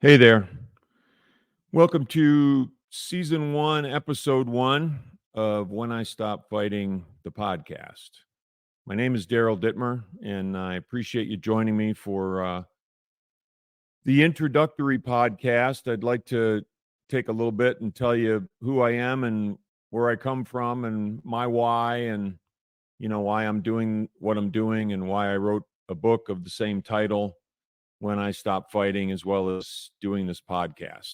Hey there. Welcome to season 1, episode 1 of When I Stop Fighting, the podcast. My name is Daryl Dittmer, and I appreciate you joining me for the introductory podcast. I'd like to take a little bit and tell you who I am and where I come from and my why, and why I'm doing what I'm doing and why I wrote a book of the same title, When I Stop Fighting, as well as doing this podcast.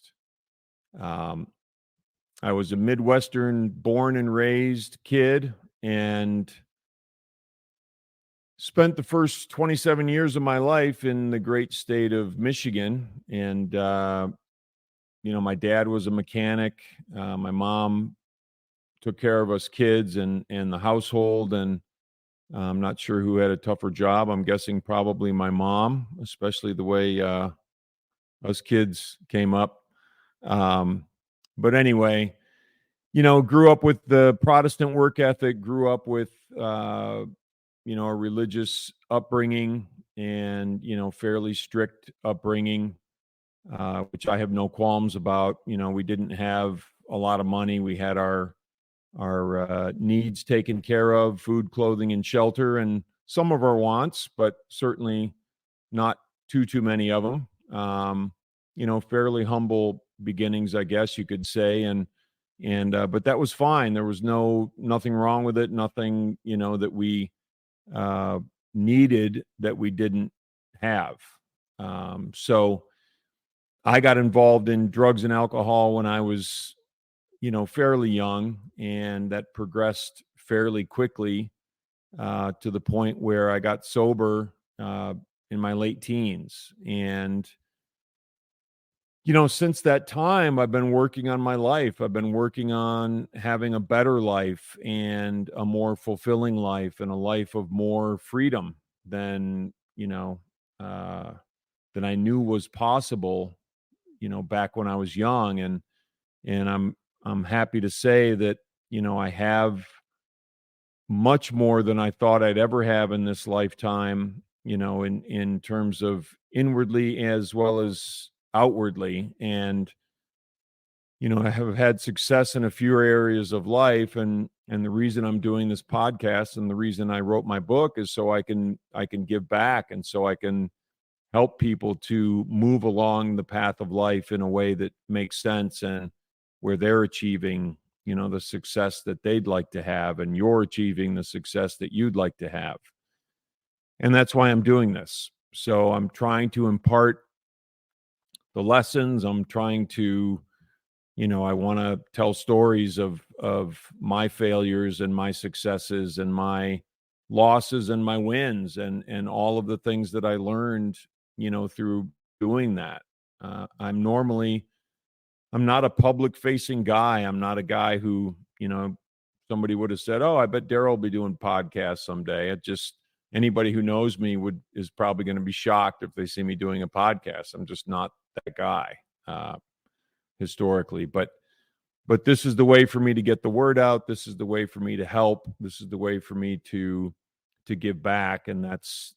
I was a Midwestern born and raised kid and spent the first 27 years of my life in the great state of Michigan. And, my dad was a mechanic. My mom took care of us kids and the household. And I'm not sure who had a tougher job. I'm guessing probably my mom, especially the way us kids came up. But anyway, grew up with the Protestant work ethic, grew up with, a religious upbringing and, fairly strict upbringing, which I have no qualms about. We didn't have a lot of money. We had our needs taken care of, food, clothing, and shelter, and some of our wants, but certainly not too many of them. Fairly humble beginnings, I guess you could say. But that was fine. There was nothing wrong with it. Nothing, that we needed that we didn't have. So I got involved in drugs and alcohol when I was, fairly young, and that progressed fairly quickly to the point where I got sober in my late teens. And since that time, I've been working on my life. I've been working on having a better life and a more fulfilling life and a life of more freedom than, than I knew was possible, back when I was young. And I'm happy to say that, I have much more than I thought I'd ever have in this lifetime, in terms of inwardly as well as outwardly. And I have had success in a few areas of life, and the reason I'm doing this podcast and the reason I wrote my book is so I can give back, and so I can help people to move along the path of life in a way that makes sense, and where they're achieving the success that they'd like to have, and you're achieving the success that you'd like to have. And that's why I'm doing this. So I'm trying to impart the lessons. I'm trying to, I want to tell stories of my failures and my successes and my losses and my wins, and all of the things that I learned, through doing that. I'm not a public facing guy. I'm not a guy who, somebody would have said, "Oh, I bet Daryl will be doing podcasts someday." Anybody who knows me is probably going to be shocked if they see me doing a podcast. I'm just not that guy historically, but this is the way for me to get the word out. This is the way for me to help. This is the way for me to give back, and that's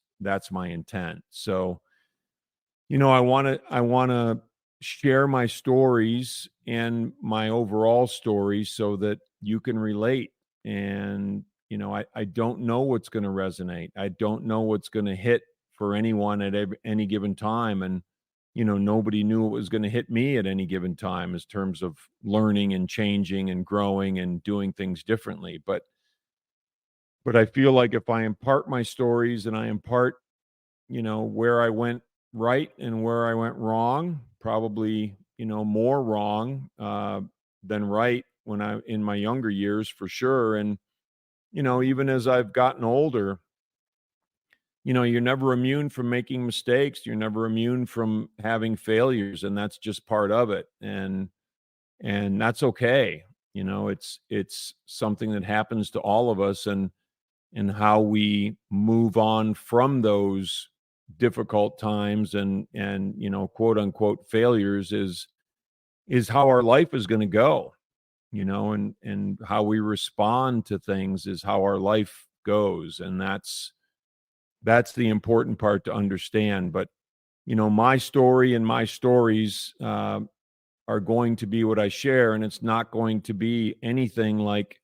my intent. So, I want to share my stories and my overall story so that you can relate. And I don't know what's going to resonate. I don't know what's going to hit for anyone at any given time. And, nobody knew it was going to hit me at any given time in terms of learning and changing and growing and doing things differently. But I feel like if I impart my stories and I impart, where I went right and where I went wrong, probably, more wrong than right in my younger years, for sure. And, even as I've gotten older, you're never immune from making mistakes. You're never immune from having failures, and that's just part of it. And that's okay. It's something that happens to all of us, and how we move on from those difficult times and quote unquote failures is how our life is going to go. And how we respond to things is how our life goes. And that's the important part to understand. But, my story and my stories are going to be what I share, and it's not going to be anything like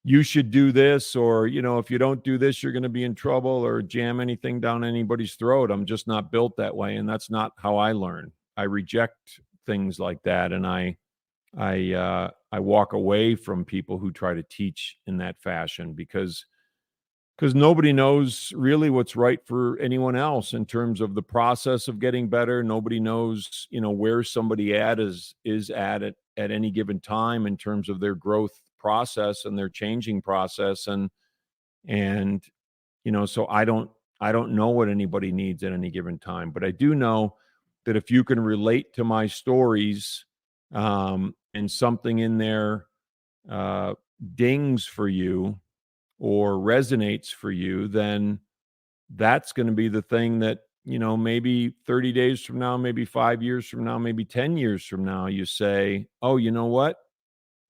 you should do this, or if you don't do this you're going to be in trouble, or jam anything down anybody's throat. I'm just not built that way, and that's not how I learn. I reject things like that, and I walk away from people who try to teach in that fashion, because nobody knows really what's right for anyone else in terms of the process of getting better. Nobody knows, where somebody is at any given time in terms of their growth process and their changing process. And so I don't know what anybody needs at any given time, but I do know that if you can relate to my stories, and something in there dings for you or resonates for you, then that's going to be the thing that, maybe 30 days from now, maybe 5 years from now, maybe 10 years from now, you say, oh, you know what?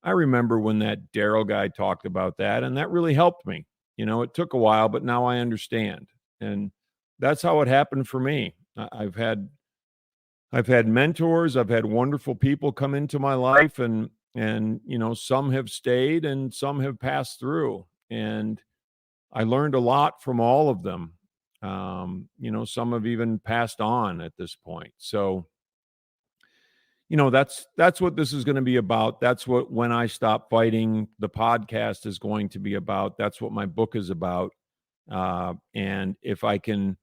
I remember when that Daryl guy talked about that, and that really helped me. It took a while, but now I understand. And that's how it happened for me. I've had mentors, I've had wonderful people come into my life, and some have stayed and some have passed through. And I learned a lot from all of them. Some have even passed on at this point. So, that's what this is going to be about. That's what When I Stop Fighting, the podcast, is going to be about. That's what my book is about. And if I can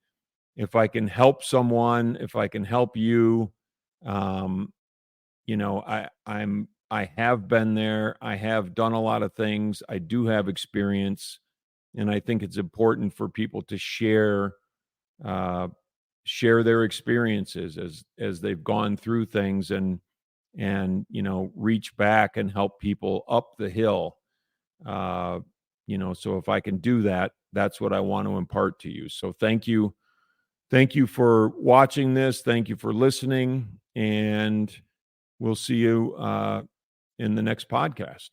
help someone, if I can help you, I have been there. I have done a lot of things. I do have experience, and I think it's important for people to share their experiences as they've gone through things, and reach back and help people up the hill. So if I can do that, that's what I want to impart to you. So thank you for watching this. Thank you for listening, and we'll see you in the next podcast.